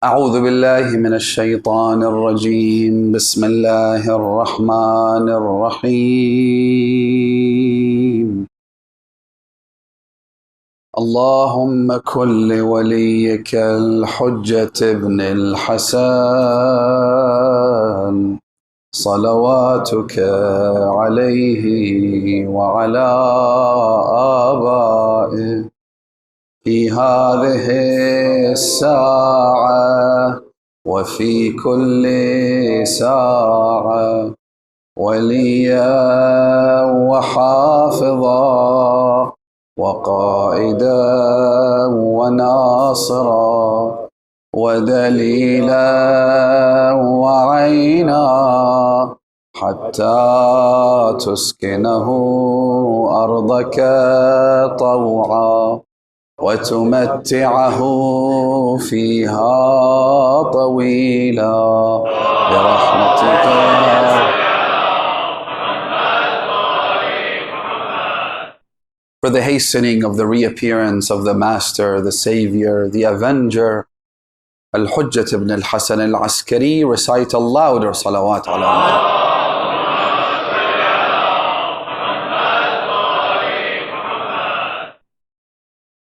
أعوذ بالله من الشيطان الرجيم بسم الله الرحمن الرحيم اللهم كن لوليك الحجة ابن الحسن صلواتك عليه وعلى آبائه في هذه الساعة وفي كل ساعة وليا وحافظا وقائدا وناصرا ودليلا وعينا حتى تسكنه أرضك طوعا وتمتعه فيها طويلا برحمتك. For the hastening of the reappearance of the Master, the Savior, the Avenger, Al-Hujjat ibn al-Hasan al-Askari, recite a louder salawat ala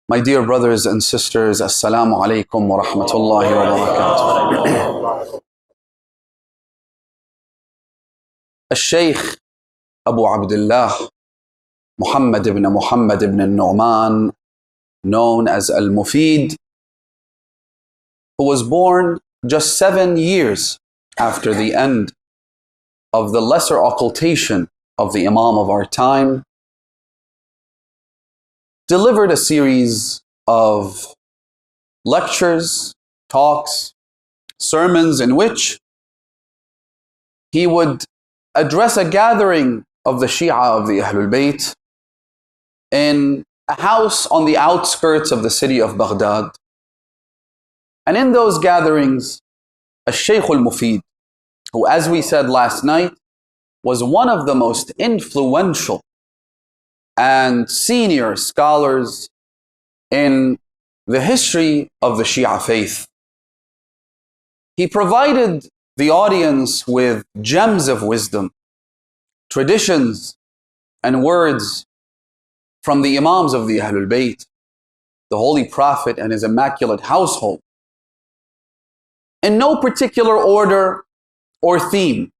My dear brothers and sisters, Assalamu alaikum wa rahmatullahi wa barakatuh. Al-Shaykh Abu Abdullah Muhammad ibn al-Nu'man, known as Al-Mufid, who was born just 7 years after the end of the lesser occultation of the Imam of our time, delivered a series of lectures, talks, sermons in which he would address a gathering of the Shia of the Ahlul Bayt in a house on the outskirts of the city of Baghdad. And in those gatherings, Al-Shaykh al-Mufid, who, as we said last night, was one of the most influential and senior scholars in the history of the Shia faith. He provided the audience with gems of wisdom, traditions and words from the Imams of the Ahlul Bayt, the Holy Prophet and his immaculate household, in no particular order or theme.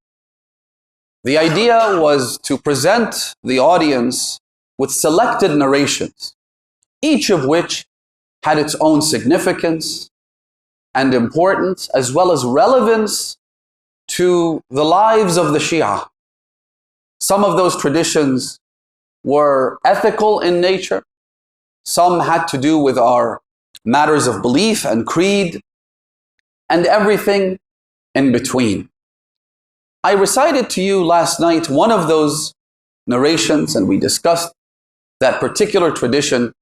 The idea was to present the audience with selected narrations, each of which had its own significance and importance, as well as relevance to the lives of the Shia. Some of those traditions were ethical in nature. Some had to do with our matters of belief and creed, and everything in between. I recited to you last night one of those narrations, and we discussed that particular tradition.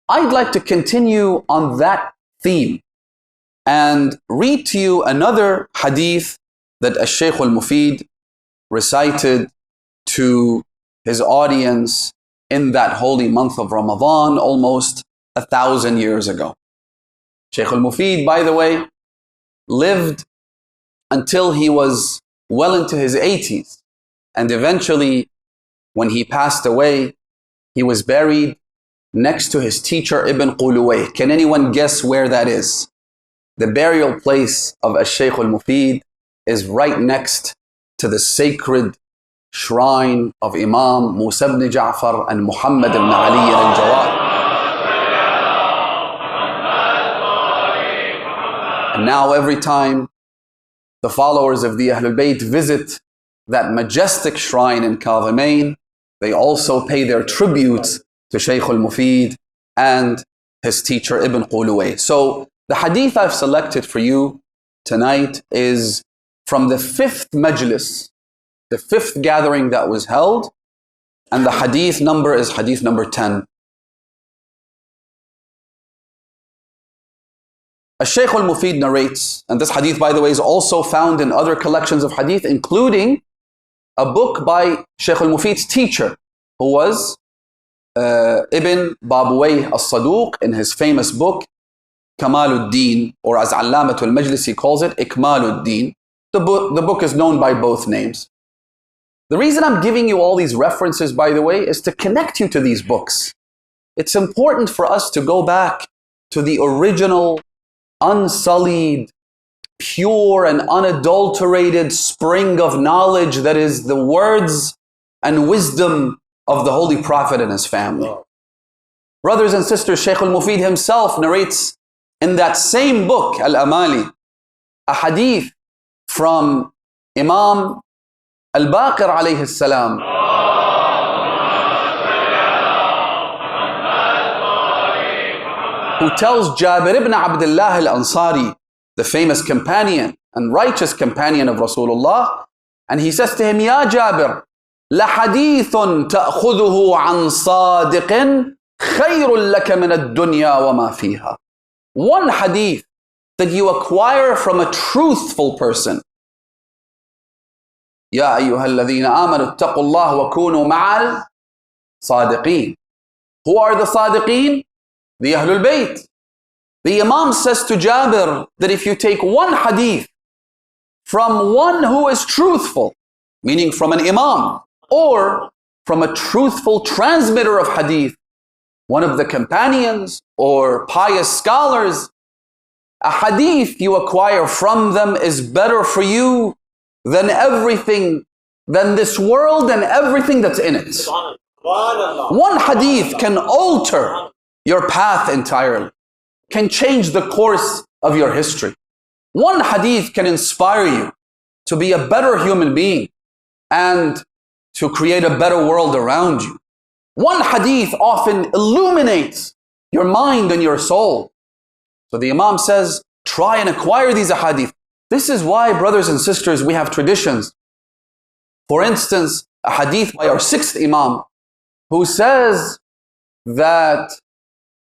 I'd like to continue on that theme and read to you another hadith that Al-Shaykh al-Mufid recited to his audience in that holy month of Ramadan almost 1,000 years ago. Shaykh al-Mufid, by the way, lived until he was well into his 80s, and eventually, when he passed away, he was buried next to his teacher Ibn Quluwayh. Can anyone guess where that is? The burial place of Al-Shaykh al-Mufid is right next to the sacred shrine of Imam Musa ibn Ja'far and Muhammad ibn Ali al-Jawad. And now every time the followers of the Ahlul Bayt visit that majestic shrine in Kadhimain, they also pay their tribute to Shaykh al-Mufid and his teacher Ibn Quluwayh. So the hadith I've selected for you tonight is from the 5th majlis, the 5th gathering that was held, and the hadith number is hadith number 10. Al-Shaykh al-Mufid narrates, and this hadith, by the way, is also found in other collections of hadith, including a book by Shaykh al-Mufid's teacher, who was Ibn Babawayh al-Saduq, in his famous book Kamaluddin, or as Allamatul Majlisi calls it, Ikmaluddin. The book is known by both names. The reason I'm giving you all these references, by the way, is to connect you to these books. It's important for us to go back to the original, unsullied, pure and unadulterated spring of knowledge that is the words and wisdom of the Holy Prophet and his family. Brothers and sisters, Shaykh al-Mufid himself narrates in that same book, Al-Amali, a hadith from Imam Al-Baqir alayhi salam. Who tells Jabir ibn Abdullah al-Ansari, the famous companion and righteous companion of Rasulullah, and he says to him, Ya Jabir, لَحَدِيثٌ تَأْخُذُهُ عَنْ صَادِقٍ خَيْرٌ لَكَ مِنَ الدُّنْيَا وَمَا فِيهَا. One hadith that you acquire from a truthful person. يَا أَيُّهَا الَّذِينَ آمَنُوا اتَّقُوا اللَّهَ وَكُونُوا مَعَ الصَّادِقِينَ. Who are the Sadiqeen? The Ahlul Bayt. The Imam says to Jabir that if you take one hadith from one who is truthful, meaning from an Imam, or from a truthful transmitter of hadith, one of the companions or pious scholars, a hadith you acquire from them is better for you than everything, than this world and everything that's in it. One hadith can alter your path entirely, can change the course of your history. One hadith can inspire you to be a better human being and to create a better world around you. One hadith often illuminates your mind and your soul. So the Imam says, try and acquire these hadith. This is why, brothers and sisters, we have traditions. For instance, a hadith by our sixth Imam, who says that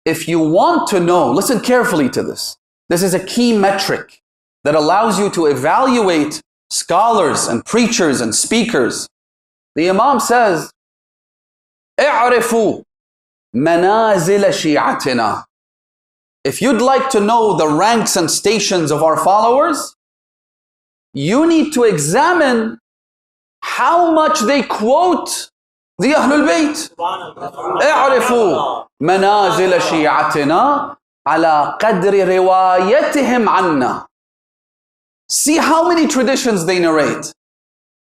if you want to know, listen carefully to this. This is a key metric that allows you to evaluate scholars and preachers and speakers. The Imam says, اعرفوا منازل شيعتنا. If you'd like to know the ranks and stations of our followers, you need to examine how much they quote the Ahlul Bayt. اعرفوا منازل شيعتنا على قدر روايتهم عنا. See how many traditions they narrate.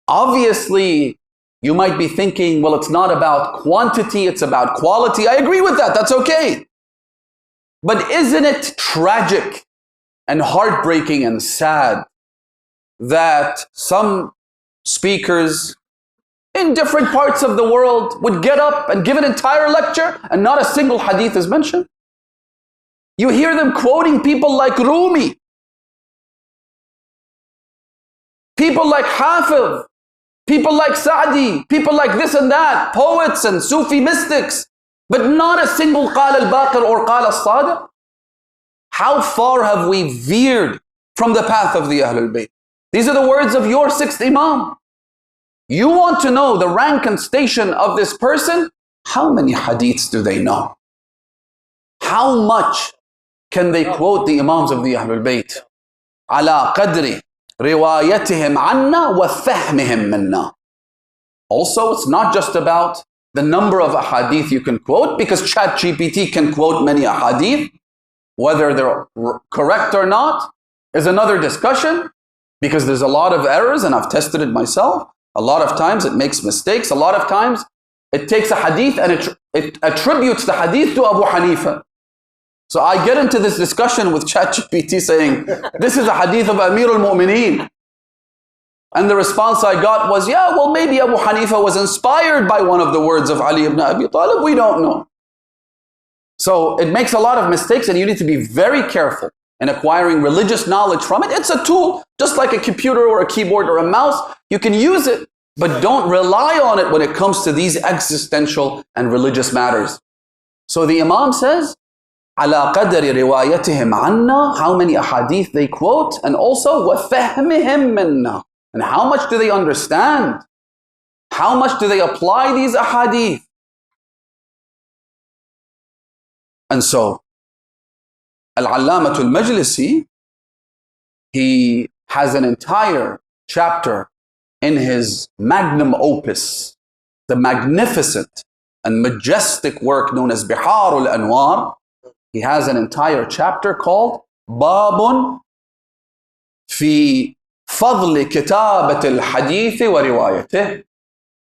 Obviously, you might be thinking, well, it's not about quantity, it's about quality. I agree with that, that's okay. But isn't it tragic and heartbreaking and sad that some speakers in different parts of the world would get up and give an entire lecture and not a single hadith is mentioned? You hear them quoting people like Rumi, people like Hafiz, people like Sa'di, people like this and that, poets and Sufi mystics, but not a single Qala al-Baqir or Qala al-Sadiq. How far have we veered from the path of the Ahlul Bayt? These are the words of your sixth Imam. You want to know the rank and station of this person? How many hadiths do they know? How much can they quote the Imams of the Ahlul Bayt? على قدر روايتهم عنا وفهمهم منا. Also, it's not just about the number of ahadith you can quote, because ChatGPT can quote many ahadith. Whether they're correct or not is another discussion, because there's a lot of errors, and I've tested it myself. A lot of times it makes mistakes. A lot of times it takes a hadith and it attributes the hadith to Abu Hanifa. So I get into this discussion with ChatGPT saying, this is a hadith of Amir al-Mu'mineen. And the response I got was, yeah, well, maybe Abu Hanifa was inspired by one of the words of Ali ibn Abi Talib. We don't know. So it makes a lot of mistakes, and you need to be very careful in acquiring religious knowledge from it. It's a tool, just like a computer or a keyboard or a mouse. You can use it, but don't rely on it when it comes to these existential and religious matters. So the Imam says, على قدر روايتهم عنا, how many ahadith they quote, and also وفهمهم منا, and how much do they understand? How much do they apply these ahadith? And so Al-Allamatul Majlisi, he has an entire chapter in his magnum opus, the magnificent and majestic work known as Biharul Anwar. He has an entire chapter called Babun fi Fadli Kitabat al-Hadith wa Riwayatih.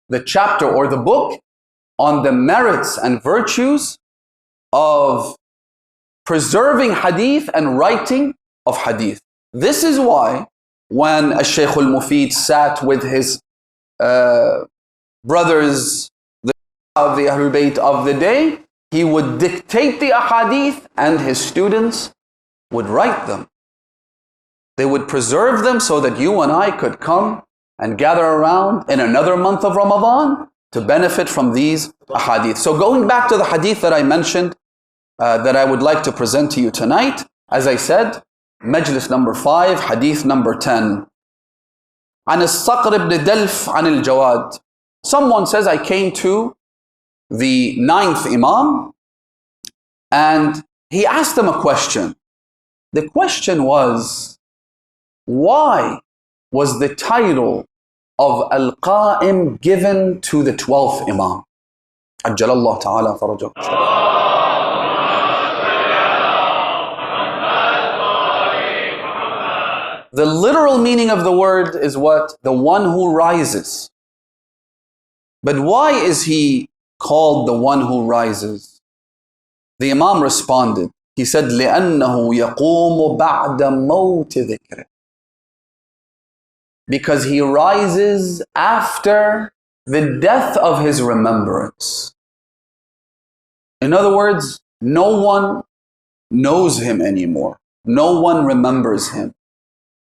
The chapter or the book on the merits and virtues of preserving hadith and writing of hadith. This is why when Shaykh al-Mufid sat with his brothers of the Ahlul Bayt of the day, he would dictate the ahadith and his students would write them. They would preserve them so that you and I could come and gather around in another month of Ramadan to benefit from these ahadith. So going back to the hadith that I mentioned, that I would like to present to you tonight, as I said, Majlis number 5, hadith number 10. عن الصقر بن دلف عن الجواد. Someone says, I came to the 9th Imam and he asked him a question. The question was, why was the title of Al-Qa'im given to the 12th Imam? Ajjalallahu ta'ala farajahu. The literal meaning of the word is what? The one who rises. But why is he called the one who rises? The Imam responded. He said, لِأَنَّهُ يَقُومُ بَعْدَ مَوْتِ ذِكْرِ. Because he rises after the death of his remembrance. In other words, no one knows him anymore. No one remembers him.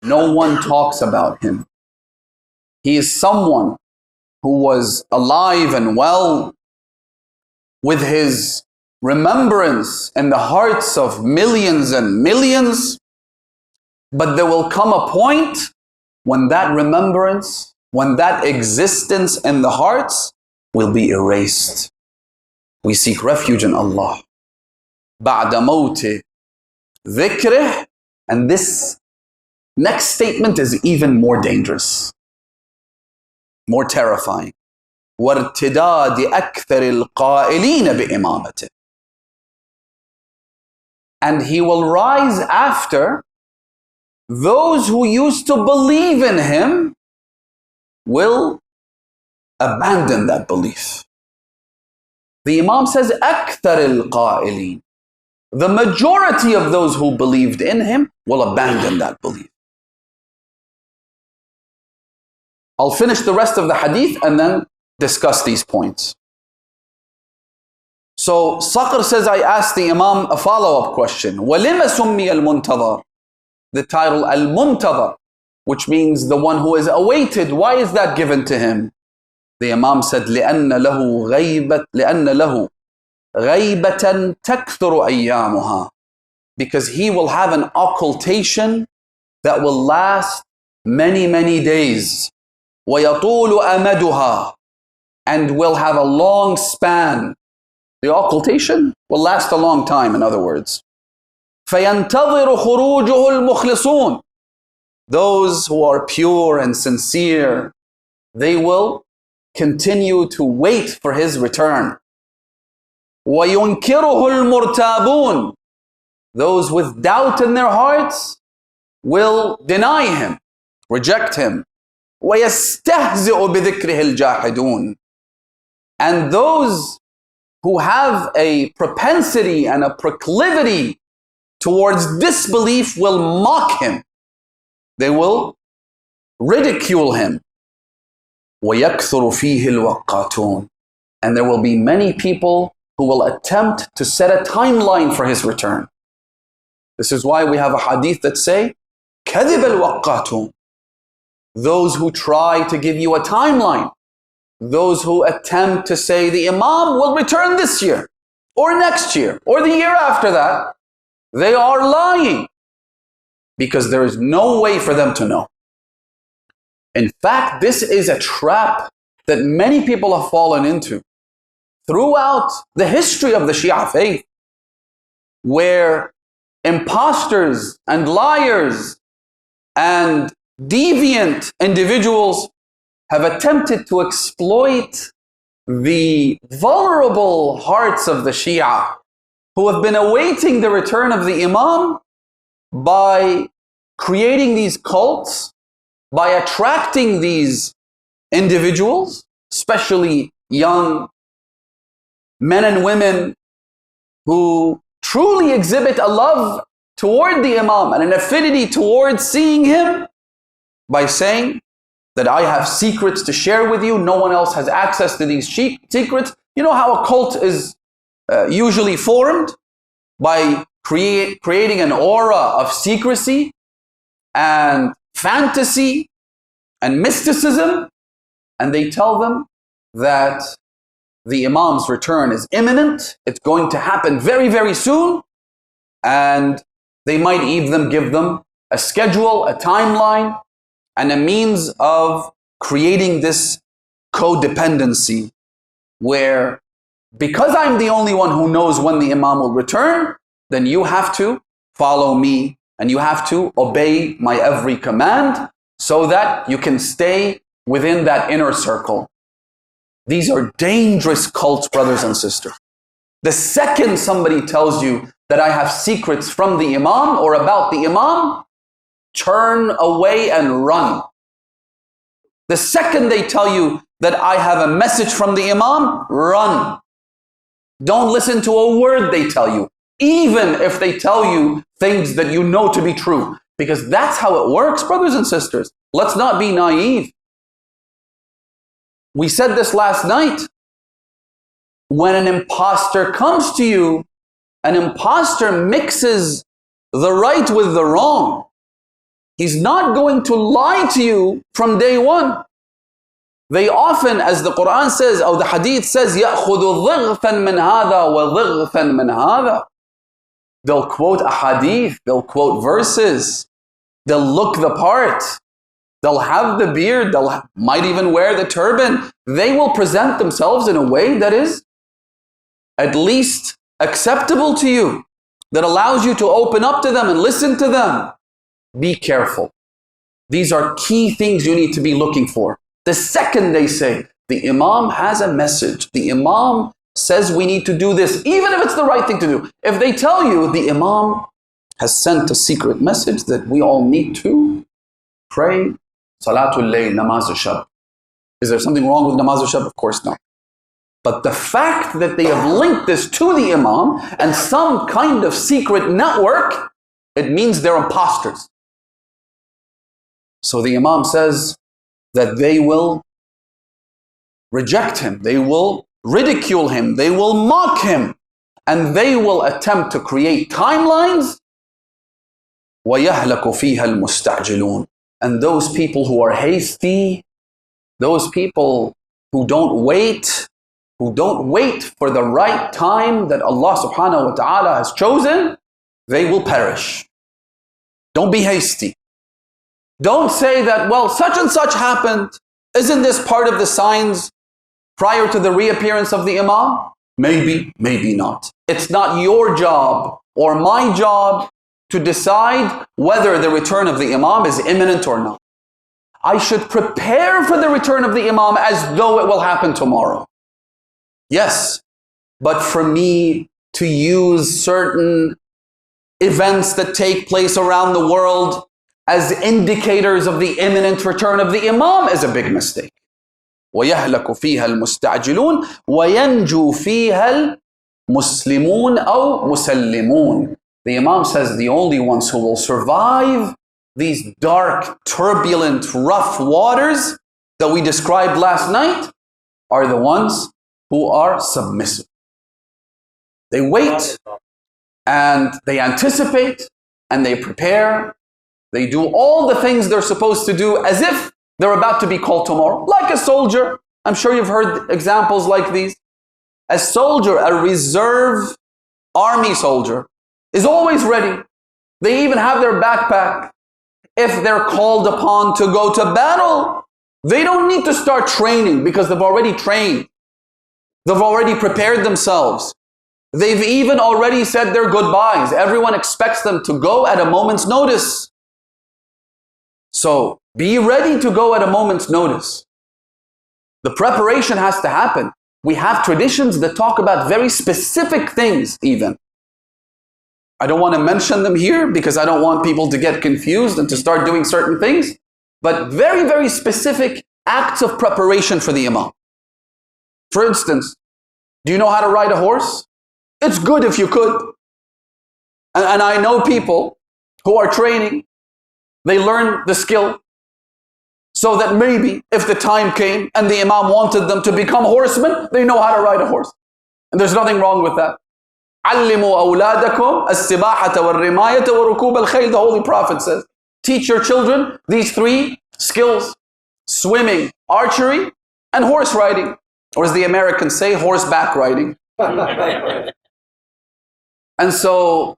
No one talks about him. He is someone who was alive and well, with his remembrance in the hearts of millions and millions. But there will come a point when that remembrance, when that existence in the hearts will be erased. We seek refuge in Allah. بَعْدَ مَوْتِ ذِكْرِهِ. And this next statement is even more dangerous, more terrifying. وَارْتِدَادِ أَكْثَرِ الْقَائِلِينَ بِإِمَامَتِهِ. And he will rise after those who used to believe in him will abandon that belief. The Imam says, أَكْثَرِ الْقَائِلِينَ. The majority of those who believed in him will abandon that belief. I'll finish the rest of the hadith and then discuss these points. So Saqr says, I asked the Imam a follow-up question. وَلِمَ سُمِّيَ الْمُنْتَظَرِ. The title Al-Muntadhar, which means the one who is awaited. Why is that given to him? The Imam said, لأن له غيبة تكثر أيامها. Because he will have an occultation that will last many, many days. ويطول أمدها. And will have a long span. The occultation will last a long time, in other words. فَيَنْتَظِرُ خُرُوجُهُ الْمُخْلِصُونَ. Those who are pure and sincere, they will continue to wait for his return. وَيُنْكِرُهُ الْمُرْتَابُونَ. Those with doubt in their hearts will deny him, reject him. وَيَسْتَهْزِئُ بِذِكْرِهِ الْجَاحِدُونَ. And those who have a propensity and a proclivity towards disbelief will mock him. They will ridicule him. وَيَكْثُرُ فِيهِ الْوَقَّاتُونَ. And there will be many people who will attempt to set a timeline for his return. This is why we have a hadith that say, كَذِبَ الْوَقَّاتُونَ. Those who try to give you a timeline, those who attempt to say the Imam will return this year, or next year, or the year after that, they are lying, because there is no way for them to know. In fact, this is a trap that many people have fallen into throughout the history of the Shia faith, where imposters and liars and deviant individuals have attempted to exploit the vulnerable hearts of the Shia, who have been awaiting the return of the Imam, by creating these cults, by attracting these individuals, especially young men and women who truly exhibit a love toward the Imam and an affinity towards seeing him, by saying that I have secrets to share with you. No one else has access to these secrets. You know how a cult is usually formed? By creating an aura of secrecy and fantasy and mysticism. And they tell them that the Imam's return is imminent. It's going to happen very, very soon. And they might even give them a schedule, a timeline, and a means of creating this codependency where, because I'm the only one who knows when the Imam will return, then you have to follow me and you have to obey my every command so that you can stay within that inner circle. These are dangerous cults, brothers and sisters. The second somebody tells you that I have secrets from the Imam or about the Imam, turn away and run. The second they tell you that I have a message from the Imam, run. Don't listen to a word they tell you, even if they tell you things that you know to be true, because that's how it works, brothers and sisters. Let's not be naive. We said this last night. When an imposter comes to you, an imposter mixes the right with the wrong. He's not going to lie to you from day one. They often, as the Quran says, or the Hadith says, يَأْخُذُ ضِغْفًا مِنْ هَذَا وَضِغْفًا مِنْ هَذَا. They'll quote a hadith, they'll quote verses, they'll look the part, they'll have the beard, might even wear the turban. They will present themselves in a way that is at least acceptable to you, that allows you to open up to them and listen to them. Be careful. These are key things you need to be looking for. The second they say, the Imam has a message, the Imam says we need to do this, even if it's the right thing to do. If they tell you the Imam has sent a secret message that we all need to pray Salatul Layl, Namaz al-Shab. Is there something wrong with Namaz al-Shab? Of course not. But the fact that they have linked this to the Imam and some kind of secret network, it means they're imposters. So the Imam says that they will reject him, they will ridicule him, they will mock him, and they will attempt to create timelines. وَيَهْلَكُ فِيهَا الْمُسْتَعْجِلُونَ. And those people who are hasty, those people who don't wait for the right time that Allah subhanahu wa ta'ala has chosen, they will perish. Don't be hasty. Don't say that, well, such and such happened. Isn't this part of the signs prior to the reappearance of the Imam? Maybe, maybe not. It's not your job or my job to decide whether the return of the Imam is imminent or not. I should prepare for the return of the Imam as though it will happen tomorrow. Yes, but for me to use certain events that take place around the world as indicators of the imminent return of the Imam is a big mistake. وَيَهْلَكُ فِيهَا الْمُسْتَعْجِلُونَ وَيَنْجُو فِيهَا الْمُسْلِمُونَ أو مُسَلِّمُونَ. The Imam says the only ones who will survive these dark, turbulent, rough waters that we described last night are the ones who are submissive. They wait and they anticipate and they prepare. They do all the things they're supposed to do as if they're about to be called tomorrow. Like a soldier. I'm sure you've heard examples like these. A soldier, a reserve army soldier, is always ready. They even have their backpack. If they're called upon to go to battle, they don't need to start training because they've already trained. They've already prepared themselves. They've even already said their goodbyes. Everyone expects them to go at a moment's notice. So be ready to go at a moment's notice. The preparation has to happen. We have traditions that talk about very specific things even. I don't want to mention them here because I don't want people to get confused and to start doing certain things, but very, very specific acts of preparation for the Imam. For instance, do you know how to ride a horse? It's good if you could. And I know people who are training, they learn the skill so that maybe if the time came and the Imam wanted them to become horsemen, they know how to ride a horse. And there's nothing wrong with that. علموا أولادكم السباحة والرماية وركوب الخيل. The Holy Prophet says, teach your children these three skills: swimming, archery, and horse riding. Or as the Americans say, horseback riding. And so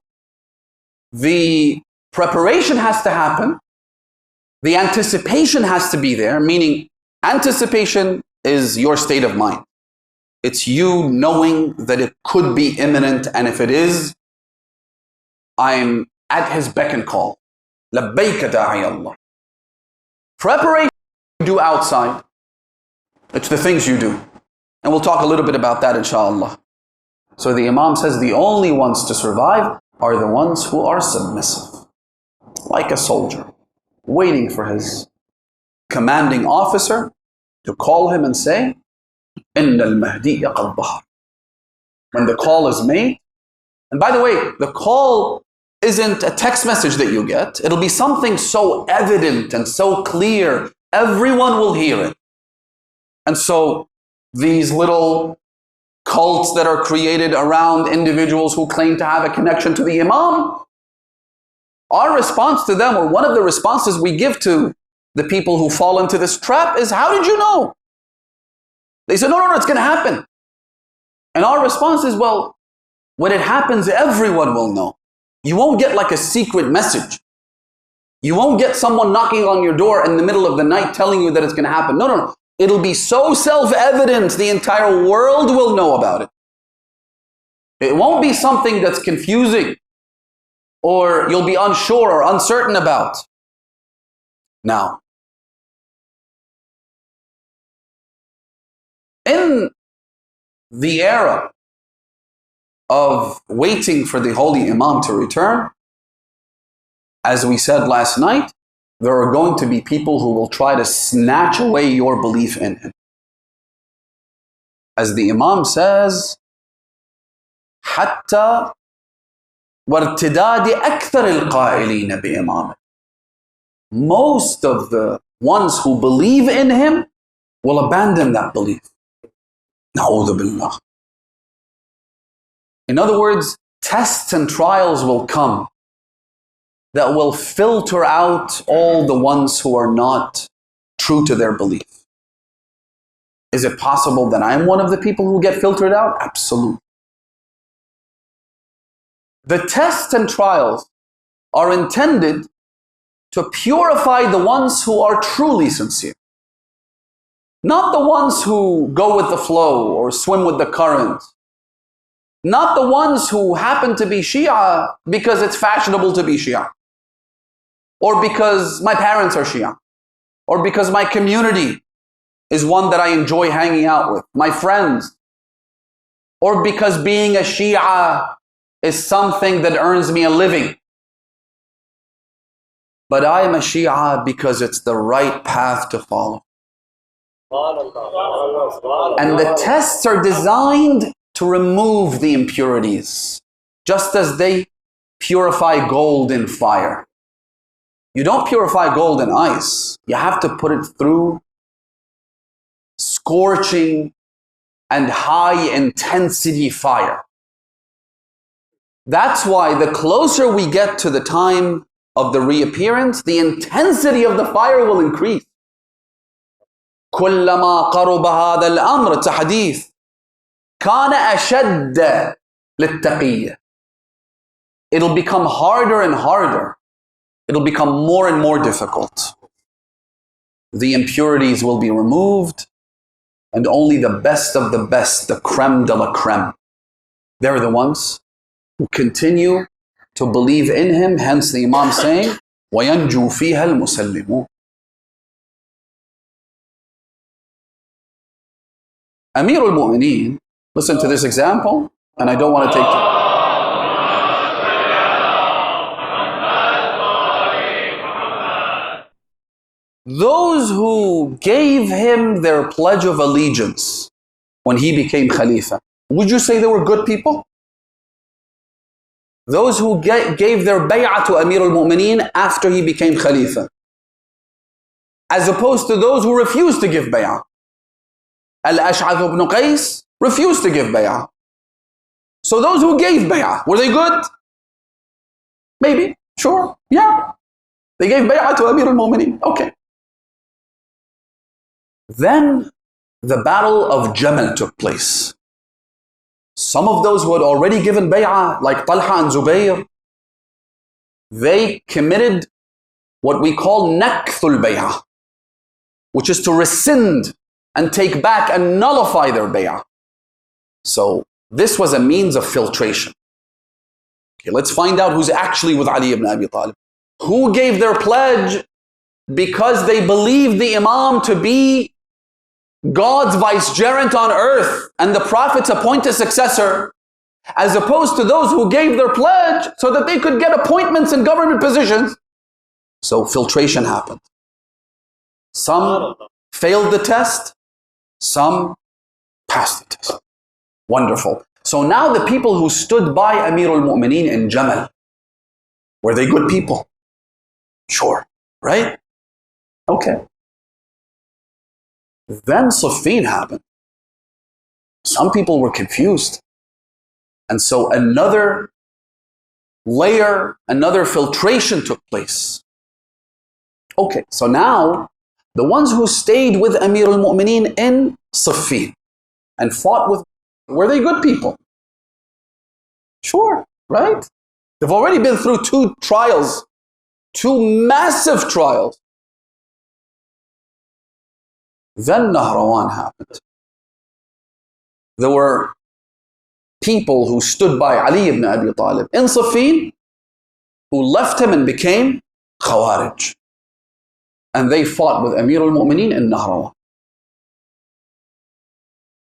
the preparation has to happen. The anticipation has to be there, meaning anticipation is your state of mind. It's you knowing that it could be imminent, and if it is, I'm at his beck and call. لبيك داعي الله. Preparation you do outside. It's the things you do. And we'll talk a little bit about that inshallah. So the Imam says the only ones to survive are the ones who are submissive. Like a soldier, waiting for his commanding officer to call him and say, إِنَّ الْمَهْدِيَ قَدْ ظَهَرَ. When the call is made, and by the way, the call isn't a text message that you get. It'll be something so evident and so clear, everyone will hear it. And so these little cults that are created around individuals who claim to have a connection to the Imam, our response to them, or one of the responses we give to the people who fall into this trap, is, how did you know? They say, no, it's going to happen. And our response is, well, when it happens, everyone will know. You won't get like a secret message. You won't get someone knocking on your door in the middle of the night telling you that it's going to happen. No. It'll be so self-evident, the entire world will know about it. It won't be something that's confusing or you'll be unsure or uncertain about. Now, in the era of waiting for the Holy Imam to return, as we said last night, there are going to be people who will try to snatch away your belief in him. As the Imam says, حتى وارتداد أكثر القائلين بإمامه. Most of the ones who believe in him will abandon that belief. نعوذ بالله. In other words, tests and trials will come that will filter out all the ones who are not true to their belief. Is it possible that I'm one of the people who get filtered out? Absolutely. The tests and trials are intended to purify the ones who are truly sincere. Not the ones who go with the flow or swim with the current. Not the ones who happen to be Shia because it's fashionable to be Shia. Or because my parents are Shia. Or because my community is one that I enjoy hanging out with. My friends. Or because being a Shia is something that earns me a living. But I am a Shia because it's the right path to follow. And the tests are designed to remove the impurities, just as they purify gold in fire. You don't purify gold in ice. You have to put it through scorching and high intensity fire. That's why the closer we get to the time of the reappearance, the intensity of the fire will increase. كلما قرب هذا الأمر تحديث كان أشد للتقية. It'll become harder and harder. It'll become more and more difficult. The impurities will be removed, and only the best of the best, the creme de la creme, They're the ones who continue to believe in him, hence the Imam saying, وَيَنْجُو فِيهَا الْمُسَلِّمُونَ. Amir al-Mu'mineen, listen to this example, and I don't want to take time. Those who gave him their pledge of allegiance when he became Khalifa, would you say they were good people? Those who gave their bay'ah to Amir al-Mu'mineen after he became Khalifa, as opposed to those who refused to give bay'ah. Al-Ash'ath ibn Qais refused to give bay'ah. So those who gave bay'ah, were they good? Maybe, sure, yeah. They gave bay'ah to Amir al-Mu'mineen, okay. Then the battle of Jamal took place. Some of those who had already given bay'ah, like Talha and Zubayr, they committed what we call nakthul bay'ah, which is to rescind and take back and nullify their bay'ah. So this was a means of filtration. Okay, let's find out who's actually with Ali ibn Abi Talib. Who gave their pledge because they believed the Imam to be God's vicegerent on earth and the Prophet's appointed successor, as opposed to those who gave their pledge so that they could get appointments in government positions. So filtration happened. Some failed the test, some passed the test. Wonderful. So now the people who stood by Amir al-Mu'mineen in Jamal, were they good people? Sure, right? Okay. Then Siffin happened. Some people were confused. And so another layer, another filtration took place. Okay, so now the ones who stayed with Amir al-Mu'mineen in Siffin and fought with, were they good people? Sure, right? They've already been through two trials, two massive trials. Then Nahrawan happened. There were people who stood by Ali ibn Abi Talib in Siffin who left him and became Khawarij. And they fought with Amir al-Mu'mineen in Nahrawan.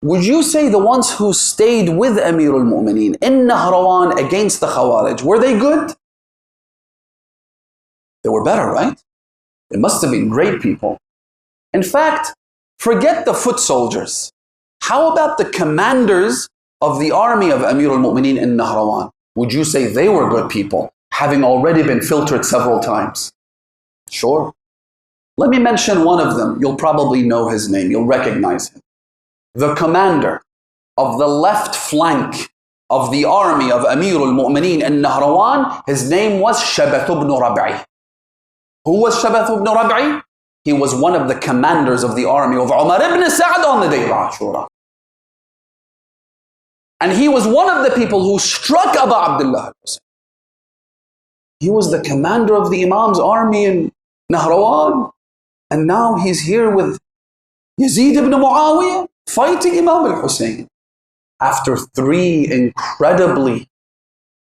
Would you say the ones who stayed with Amir al-Mu'mineen in Nahrawan against the Khawarij, were they good? They were better, right? They must have been great people. In fact, forget the foot soldiers. How about the commanders of the army of Amir al-Mu'mineen in Nahrawan? Would you say they were good people, having already been filtered several times? Sure. Let me mention one of them. You'll probably know his name. You'll recognize him. The commander of the left flank of the army of Amir al-Mu'mineen in Nahrawan, his name was Shabath ibn Rab'i. Who was Shabath ibn Rab'i? He was one of the commanders of the army of Umar ibn Sa'd on the day of Ashura. And he was one of the people who struck Abu Abdullah. He was the commander of the Imam's army in Nahrawan. And now he's here with Yazid ibn Muawiyah fighting Imam al-Hussein. After 3 incredibly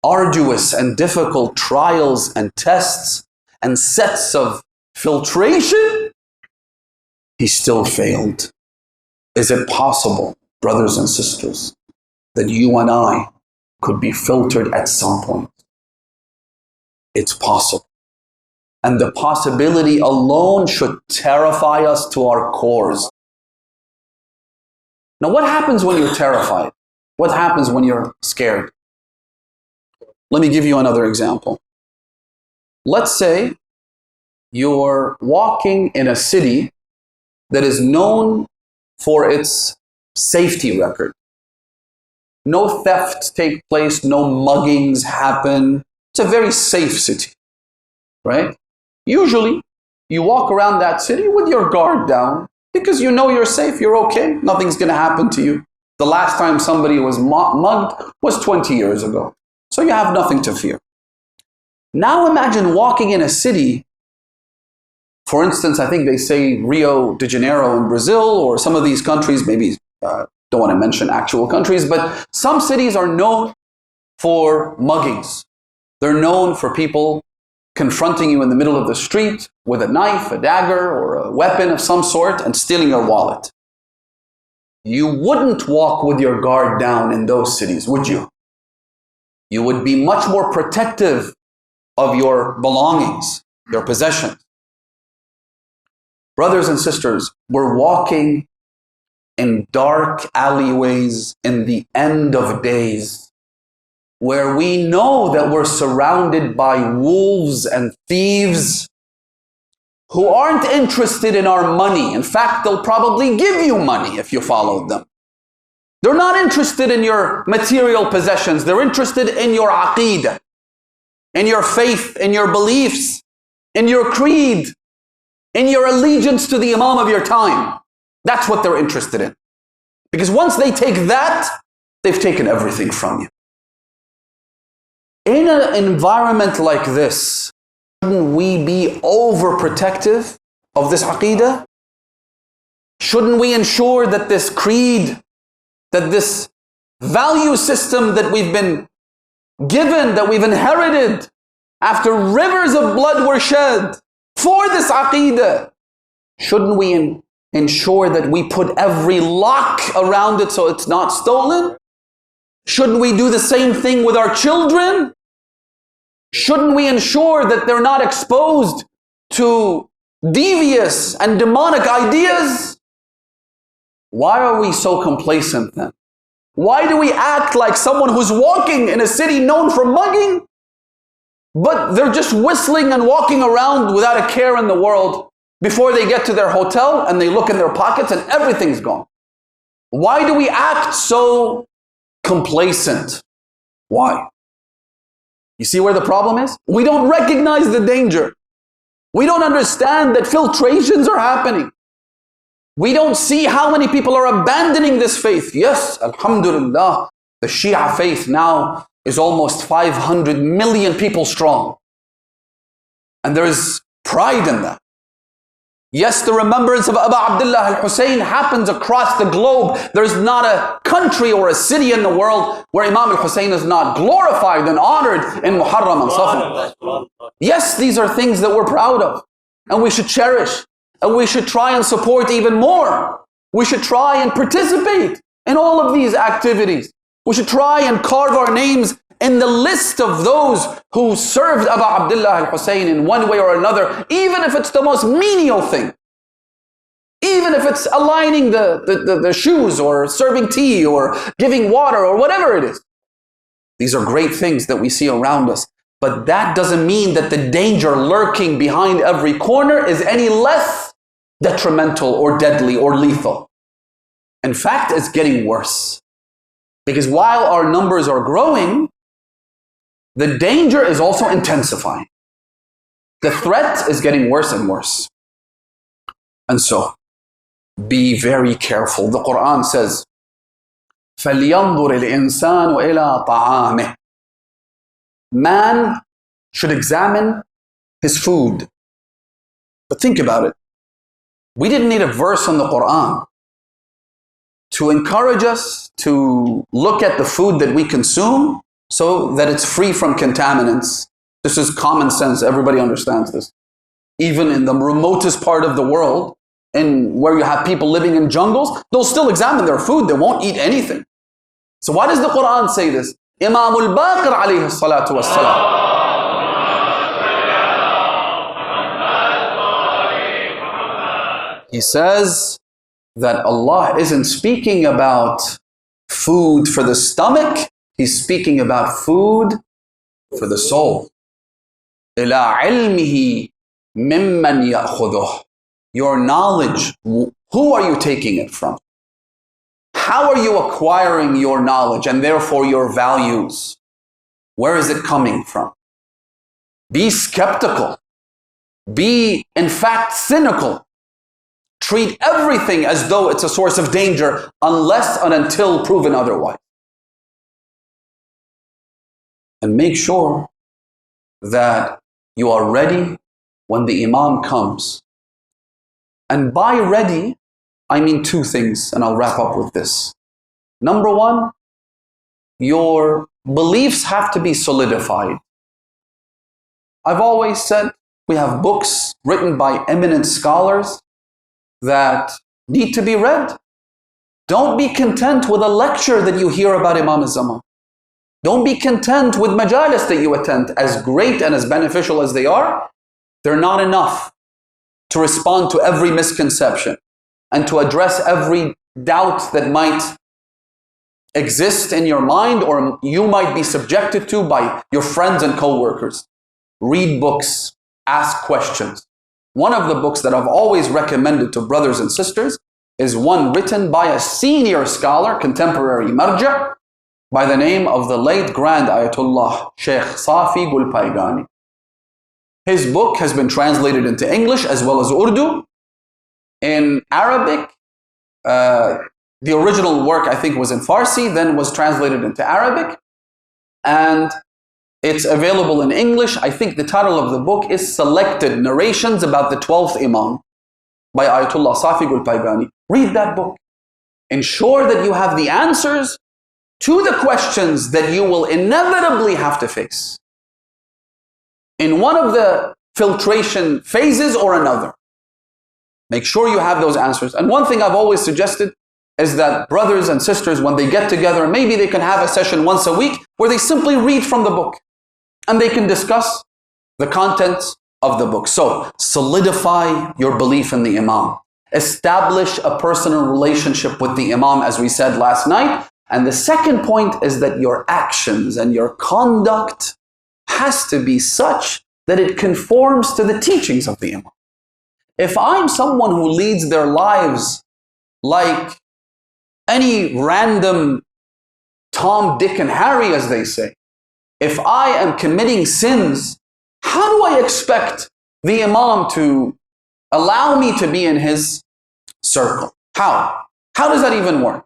arduous and difficult trials and tests and sets of filtration, he still failed. Is it possible, brothers and sisters, that you and I could be filtered at some point? It's possible. And the possibility alone should terrify us to our cores. Now, what happens when you're terrified? What happens when you're scared? Let me give you another example. Let's say you're walking in a city that is known for its safety record. No thefts take place, no muggings happen. It's a very safe city, right? Usually, you walk around that city with your guard down because you know you're safe, you're okay, nothing's going to happen to you. The last time somebody was mugged was 20 years ago. So you have nothing to fear. Now imagine walking in a city, for instance, I think they say Rio de Janeiro in Brazil, or some of these countries, maybe don't want to mention actual countries, but some cities are known for muggings. They're known for people confronting you in the middle of the street with a knife, a dagger, or a weapon of some sort and stealing your wallet. You wouldn't walk with your guard down in those cities, would you? You would be much more protective of your belongings, your possessions. Brothers and sisters, we're walking in dark alleyways in the end of days, where we know that we're surrounded by wolves and thieves who aren't interested in our money. In fact, they'll probably give you money if you follow them. They're not interested in your material possessions. They're interested in your aqeedah, in your faith, in your beliefs, in your creed, in your allegiance to the Imam of your time. That's what they're interested in. Because once they take that, they've taken everything from you. In an environment like this, shouldn't we be overprotective of this aqeedah? Shouldn't we ensure that this creed, that this value system that we've been given, that we've inherited after rivers of blood were shed for this aqeedah, shouldn't we ensure that we put every lock around it so it's not stolen? Shouldn't we do the same thing with our children? Shouldn't we ensure that they're not exposed to devious and demonic ideas? Why are we so complacent then? Why do we act like someone who's walking in a city known for mugging, but they're just whistling and walking around without a care in the world before they get to their hotel and they look in their pockets and everything's gone? Why do we act so complacent? Why? You see where the problem is? We don't recognize the danger. We don't understand that filtrations are happening. We don't see how many people are abandoning this faith. Yes, alhamdulillah, the Shia faith now is almost 500 million people strong. And there is pride in that. Yes, the remembrance of Abu Abdullah al-Hussein happens across the globe. There's not a country or a city in the world where Imam al-Hussein is not glorified and honored in Muharram and Safar. Yes, these are things that we're proud of and we should cherish and we should try and support even more. We should try and participate in all of these activities. We should try and carve our names in the list of those who served Abu Abdullah al-Hussein in one way or another, even if it's the most menial thing. Even if it's aligning the shoes or serving tea or giving water or whatever it is. These are great things that we see around us. But that doesn't mean that the danger lurking behind every corner is any less detrimental or deadly or lethal. In fact, it's getting worse. Because while our numbers are growing, the danger is also intensifying. The threat is getting worse and worse. And so, be very careful. The Quran says, فَلْيَنْظُرِ الْإِنسَانُ إِلَىٰ طَعَامِهِ. Man should examine his food. But think about it. We didn't need a verse in the Quran to encourage us to look at the food that we consume so that it's free from contaminants. This is common sense. Everybody understands this. Even in the remotest part of the world, and where you have people living in jungles, they'll still examine their food. They won't eat anything. So why does the Quran say this? Imam al-Baqir alayhi salatu wassalam. He says that Allah isn't speaking about food for the stomach. He's speaking about food for the soul. إِلَىٰ عِلْمِهِ مِمَّنْ يَأْخُذُهُ. Your knowledge, who are you taking it from? How are you acquiring your knowledge and therefore your values? Where is it coming from? Be skeptical. Be, in fact, cynical. Treat everything as though it's a source of danger unless and until proven otherwise. And make sure that you are ready when the Imam comes. And by ready, I mean two things, and I'll wrap up with this. Number one, your beliefs have to be solidified. I've always said we have books written by eminent scholars that need to be read. Don't be content with a lecture that you hear about Imam al-Zaman. Don't be content with majalis that you attend. As great and as beneficial as they are, they're not enough to respond to every misconception and to address every doubt that might exist in your mind or you might be subjected to by your friends and co-workers. Read books, ask questions. One of the books that I've always recommended to brothers and sisters is one written by a senior scholar, contemporary marja, by the name of the late Grand Ayatollah Sheikh Safi Gul Paygham. His book has been translated into English as well as Urdu. In Arabic, the original work I think was in Farsi, then was translated into Arabic, and it's available in English. I think the title of the book is Selected Narrations About the 12th Imam by Ayatollah Safi Gul Paygham. Read that book. Ensure that you have the answers to the questions that you will inevitably have to face in one of the filtration phases or another. Make sure you have those answers. And one thing I've always suggested is that brothers and sisters, when they get together, maybe they can have a session once a week where they simply read from the book and they can discuss the contents of the book. So, solidify your belief in the Imam. Establish a personal relationship with the Imam, as we said last night. And the second point is that your actions and your conduct has to be such that it conforms to the teachings of the Imam. If I'm someone who leads their lives like any random Tom, Dick, and Harry, as they say, if I am committing sins, how do I expect the Imam to allow me to be in his circle? How? How does that even work?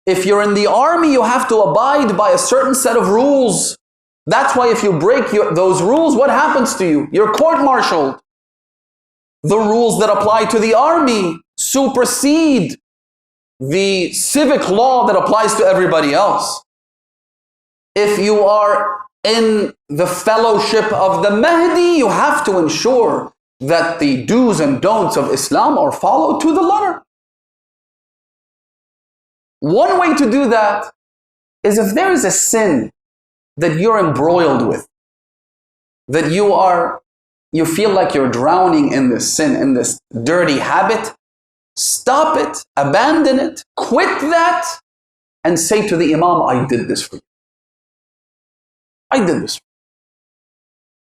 If you're in the army, you have to abide by a certain set of rules. That's why if you break those rules, what happens to you? You're court-martialed. The rules that apply to the army supersede the civic law that applies to everybody else. If you are in the fellowship of the Mahdi, you have to ensure that the do's and don'ts of Islam are followed to the letter. One way to do that is if there is a sin that you're embroiled with, that you feel like you're drowning in this sin, in this dirty habit, stop it, abandon it, quit that, and say to the Imam, I did this for you. I did this.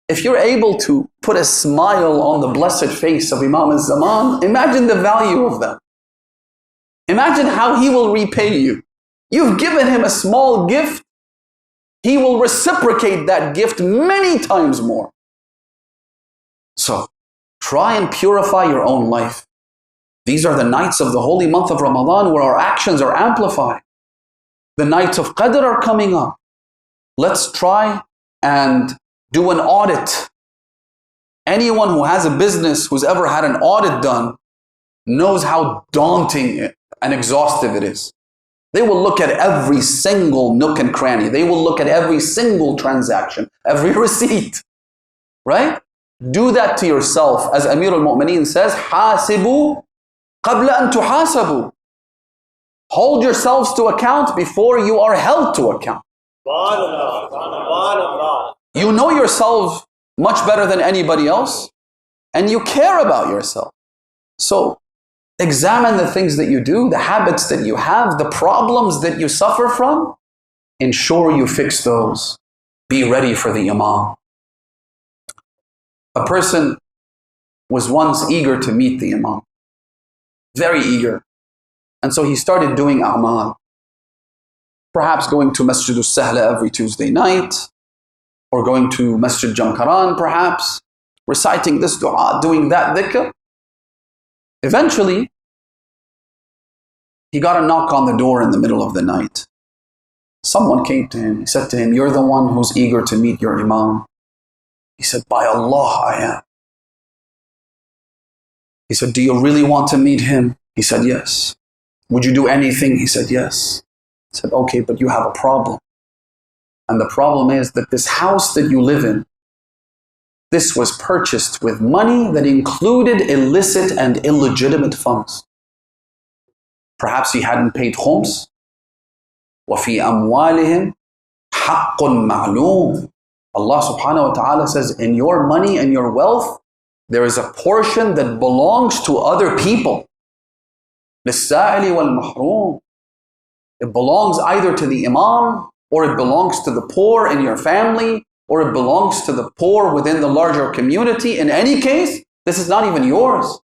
If you're able to put a smile on the blessed face of Imam al-Zaman, imagine the value of that. Imagine how he will repay you. You've given him a small gift. He will reciprocate that gift many times more. So, try and purify your own life. These are the nights of the holy month of Ramadan where our actions are amplified. The nights of Qadr are coming up. Let's try and do an audit. Anyone who has a business, who's ever had an audit done, knows how daunting and exhaustive it is. They will look at every single nook and cranny. They will look at every single transaction, every receipt, right? Do that to yourself. As Amir al-Mu'mineen says, حَاسِبُوا قَبْلَ أَن تُحَاسَبُوا. Hold yourselves to account before you are held to account. You know yourself much better than anybody else, and you care about yourself. So, examine the things that you do, the habits that you have, the problems that you suffer from. Ensure you fix those. Be ready for the Imam. A person was once eager to meet the Imam. Very eager. And so he started doing a'mal. Perhaps going to Masjid al-Sahla every Tuesday night, or going to Masjid Jankaran perhaps, reciting this dua, doing that dhikr. Eventually, he got a knock on the door in the middle of the night. Someone came to him. He said to him, you're the one who's eager to meet your Imam. He said, by Allah, I am. He said, do you really want to meet him? He said, yes. Would you do anything? He said, yes. Said, okay, but you have a problem. And the problem is that this house that you live in, this was purchased with money that included illicit and illegitimate funds. Perhaps he hadn't paid khums. وَفِي أَمْوَالِهِمْ حَقٌّ مَعْلُومٌ. Allah subhanahu wa ta'ala says, in your money and your wealth, there is a portion that belongs to other people. لِلسَّائِلِ وَالْمَحْرُومِ. It belongs either to the imam, or it belongs to the poor in your family, or it belongs to the poor within the larger community. In any case, this is not even yours.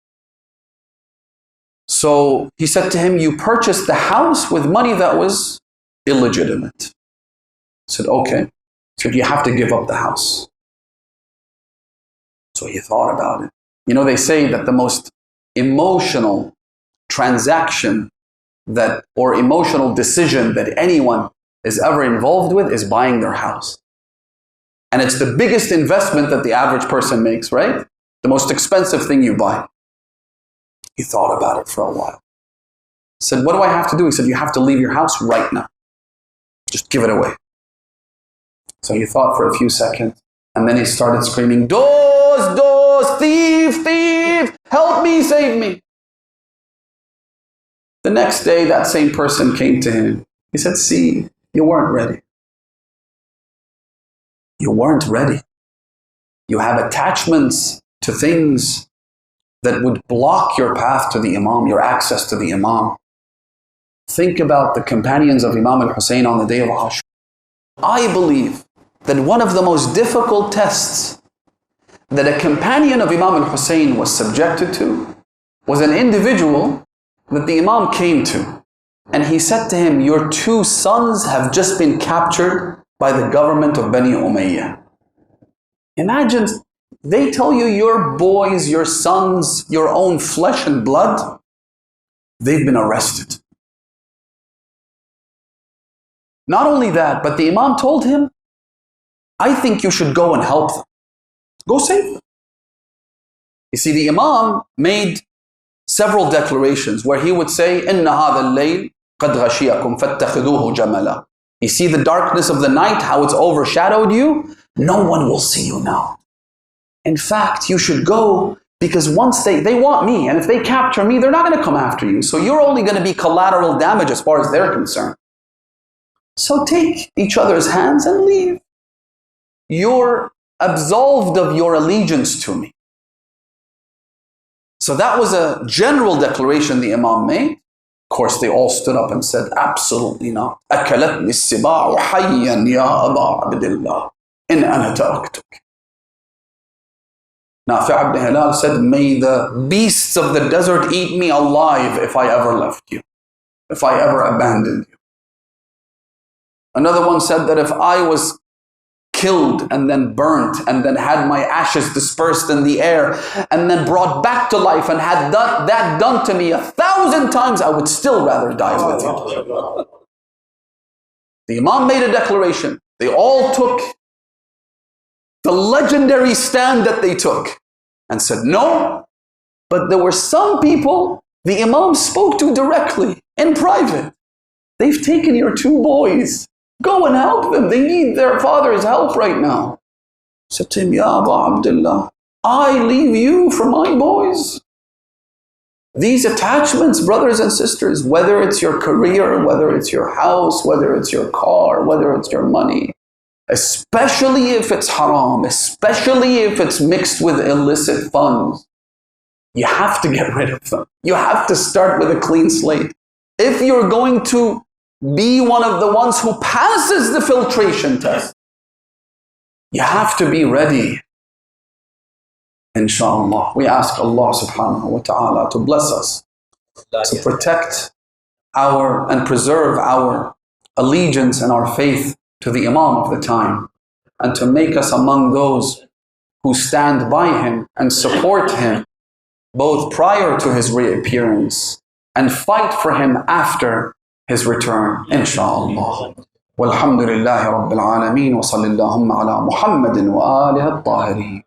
So he said to him, you purchased the house with money that was illegitimate. He said, okay. He said, you have to give up the house. So he thought about it. You know, they say that the most emotional transaction or emotional decision that anyone is ever involved with is buying their house. And it's the biggest investment that the average person makes, right? The most expensive thing you buy. He thought about it for a while. He said, what do I have to do? He said, you have to leave your house right now. Just give it away. So he thought for a few seconds, and then he started screaming, doors, doors, thief, thief, help me, save me. The next day, that same person came to him. He said, see, you weren't ready. You weren't ready. You have attachments to things that would block your path to the Imam, your access to the Imam. Think about the companions of Imam al-Hussein on the day of Ashura. I believe that one of the most difficult tests that a companion of Imam al-Hussein was subjected to was an individual that the Imam came to. And he said to him, your two sons have just been captured by the government of Bani Umayyah. Imagine, they tell you your boys, your sons, your own flesh and blood, they've been arrested. Not only that, but the Imam told him, I think you should go and help them. Go save them. You see, the Imam made several declarations where he would say, إِنَّ هَذَا اللَّيْلِ قَدْ غَشِيَكُمْ فَاتَّخِذُوهُ جَمَلًا. You see the darkness of the night, how it's overshadowed you? No one will see you now. In fact, you should go because once they want me, and if they capture me, they're not going to come after you. So you're only going to be collateral damage as far as they're concerned. So take each other's hands and leave. You're absolved of your allegiance to me. So that was a general declaration the Imam made. Of course, they all stood up and said, absolutely not. أَكَلَتْنِ السِّبَاعُ حَيًّا يَا أَبَا عَبْدِ اللَّهِ إِنْ أَنَا تَرَكْتُكَ. Nafi' ibn Hilal said, may the beasts of the desert eat me alive if I ever left you, if I ever abandoned you. Another one said that if I was killed and then burnt and then had my ashes dispersed in the air and then brought back to life and had that done to me 1,000 times, I would still rather die with you. The Imam made a declaration. They all took the legendary stand that they took and said no, but there were some people the Imam spoke to directly in private. They've taken your two boys. Go and help them. They need their father's help right now. He said to him, Ya Abu Abdullah, I leave you for my boys. These attachments, brothers and sisters, whether it's your career, whether it's your house, whether it's your car, whether it's your money, especially if it's haram, especially if it's mixed with illicit funds, you have to get rid of them. You have to start with a clean slate. If you're going to be one of the ones who passes the filtration test, you have to be ready. Inshallah, we ask Allah subhanahu wa ta'ala to bless us, to protect and preserve our allegiance and our faith to the Imam of the time, and to make us among those who stand by him and support him both prior to his reappearance and fight for him after his return, inshallah. Walhamdulillahi Rabbil Alameen wa sallallahu ala Muhammadin wa alihi at-tahirin.